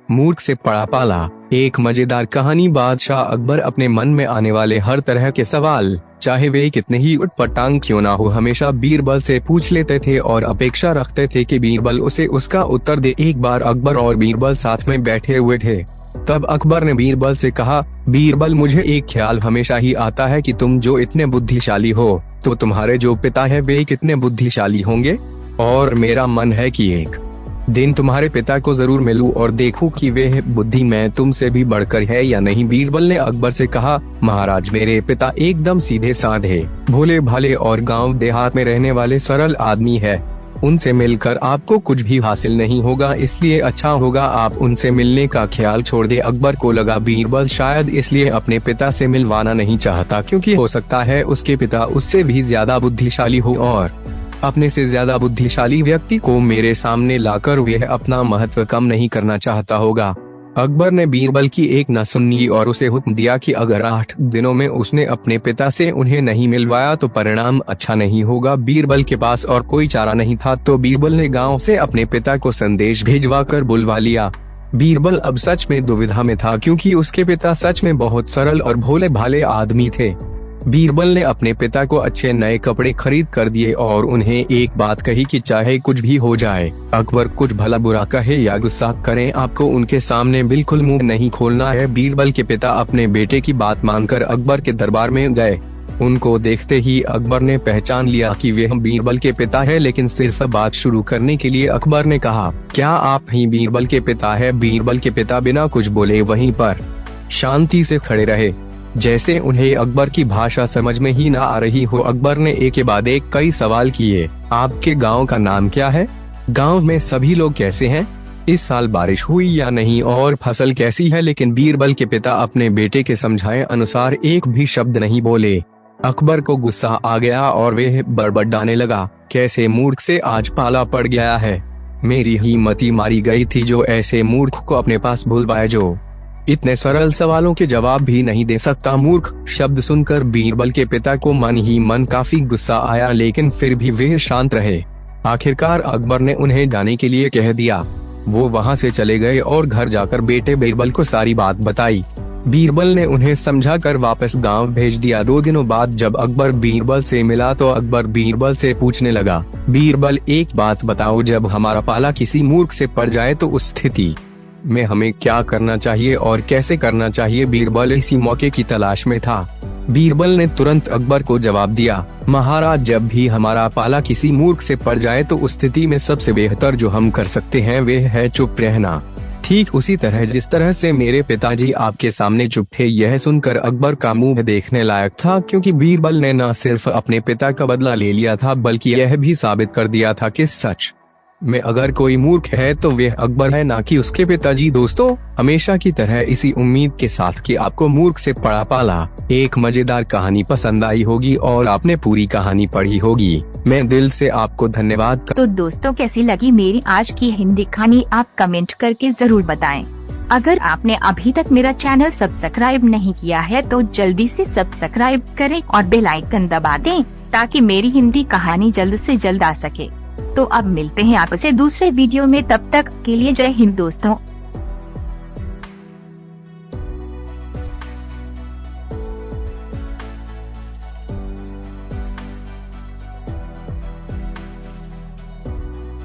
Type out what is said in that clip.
मूर्ख से पड़ा पाला। एक मजेदार कहानी। बादशाह अकबर अपने मन में आने वाले हर तरह के सवाल, चाहे वे कितने ही उटपटांग क्यों ना हो, हमेशा बीरबल से पूछ लेते थे और अपेक्षा रखते थे कि बीरबल उसे उसका उत्तर दे। एक बार अकबर और बीरबल साथ में बैठे हुए थे। तब अकबर ने बीरबल से कहा, बीरबल, मुझे एक ख्याल हमेशा ही आता है कि तुम जो इतने बुद्धिशाली हो, तो तुम्हारे जो पिता है वे कितने बुद्धिशाली होंगे। और मेरा मन है कि एक दिन तुम्हारे पिता को जरूर मिलूं और देखूं कि वे बुद्धि में तुमसे भी बढ़कर है या नहीं। बीरबल ने अकबर से कहा, महाराज, मेरे पिता एकदम सीधे साधे, भोले भाले और गांव देहात में रहने वाले सरल आदमी है। उनसे मिलकर आपको कुछ भी हासिल नहीं होगा, इसलिए अच्छा होगा आप उनसे मिलने का ख्याल छोड़ दे। अकबर को लगा बीरबल शायद इसलिए अपने पिता से मिलवाना नहीं चाहता क्योंकि हो सकता है उसके पिता उससे भी ज्यादा बुद्धिशाली हो और अपने से ज्यादा बुद्धिशाली व्यक्ति को मेरे सामने लाकर वह अपना महत्व कम नहीं करना चाहता होगा। अकबर ने बीरबल की एक न सुनी और उसे हुक्म दिया कि अगर 8 दिनों में उसने अपने पिता से उन्हें नहीं मिलवाया तो परिणाम अच्छा नहीं होगा। बीरबल के पास और कोई चारा नहीं था तो बीरबल ने गांव से अपने पिता को संदेश भिजवाकर बुलवा लिया। बीरबल अब सच में दुविधा में था क्योंकि उसके पिता सच में बहुत सरल और भोले भाले आदमी थे। बीरबल ने अपने पिता को अच्छे नए कपड़े खरीद कर दिए और उन्हें एक बात कही कि चाहे कुछ भी हो जाए, अकबर कुछ भला बुरा कहे या गुस्सा करें, आपको उनके सामने बिल्कुल मुंह नहीं खोलना है। बीरबल के पिता अपने बेटे की बात मानकर अकबर के दरबार में गए। उनको देखते ही अकबर ने पहचान लिया कि वे बीरबल के पिता है, लेकिन सिर्फ बात शुरू करने के लिए अकबर ने कहा, क्या आप ही बीरबल के पिता है? बीरबल के पिता बिना कुछ बोले वहीं पर शांति से खड़े रहे, जैसे उन्हें अकबर की भाषा समझ में ही ना आ रही हो। अकबर ने एक के बाद एक कई सवाल किए। आपके गांव का नाम क्या है? गांव में सभी लोग कैसे हैं? इस साल बारिश हुई या नहीं और फसल कैसी है? लेकिन बीरबल के पिता अपने बेटे के समझाए अनुसार एक भी शब्द नहीं बोले। अकबर को गुस्सा आ गया और वह बड़बड़ाने लगा, कैसे मूर्ख से आज पाला पड़ गया है। मेरी ही मती मारी गई थी जो ऐसे मूर्ख को अपने पास बुलवाए जो इतने सरल सवालों के जवाब भी नहीं दे सकता। मूर्ख शब्द सुनकर बीरबल के पिता को मन ही मन काफी गुस्सा आया, लेकिन फिर भी वे शांत रहे। आखिरकार अकबर ने उन्हें जाने के लिए कह दिया। वो वहां से चले गए और घर जाकर बेटे बीरबल को सारी बात बताई। बीरबल ने उन्हें समझाकर वापस गांव भेज दिया। 2 दिनों बाद जब अकबर बीरबल से मिला तो अकबर बीरबल से पूछने लगा, बीरबल, एक बात बताओ, जब हमारा पाला किसी मूर्ख से पड़ जाए तो उस स्थिति में हमें क्या करना चाहिए और कैसे करना चाहिए? बीरबल इसी मौके की तलाश में था। बीरबल ने तुरंत अकबर को जवाब दिया, महाराज, जब भी हमारा पाला किसी मूर्ख से पड़ जाए तो उस स्थिति में सबसे बेहतर जो हम कर सकते हैं वे है चुप रहना। ठीक उसी तरह जिस तरह से मेरे पिताजी आपके सामने चुप थे। यह सुनकर अकबर का मुंह देखने लायक था, क्योंकि बीरबल ने न सिर्फ अपने पिता का बदला ले लिया था बल्कि यह भी साबित कर दिया था कि सच में अगर कोई मूर्ख है तो वह अकबर है, ना कि उसके पिताजी। दोस्तों, हमेशा की तरह इसी उम्मीद के साथ कि आपको मूर्ख से पड़ा पाला एक मजेदार कहानी पसंद आई होगी और आपने पूरी कहानी पढ़ी होगी। मैं दिल से आपको धन्यवाद। तो दोस्तों, कैसी लगी मेरी आज की हिंदी कहानी आप कमेंट करके जरूर बताएं। अगर आपने अभी तक मेरा चैनल सब्सक्राइब नहीं किया है तो जल्दी से सब्सक्राइब करें और बेल आइकन दबा दें ताकि मेरी हिंदी कहानी जल्द से जल्द आ सके। तो अब मिलते हैं आपसे दूसरे वीडियो में, तब तक के लिए जय हिंद दोस्तों।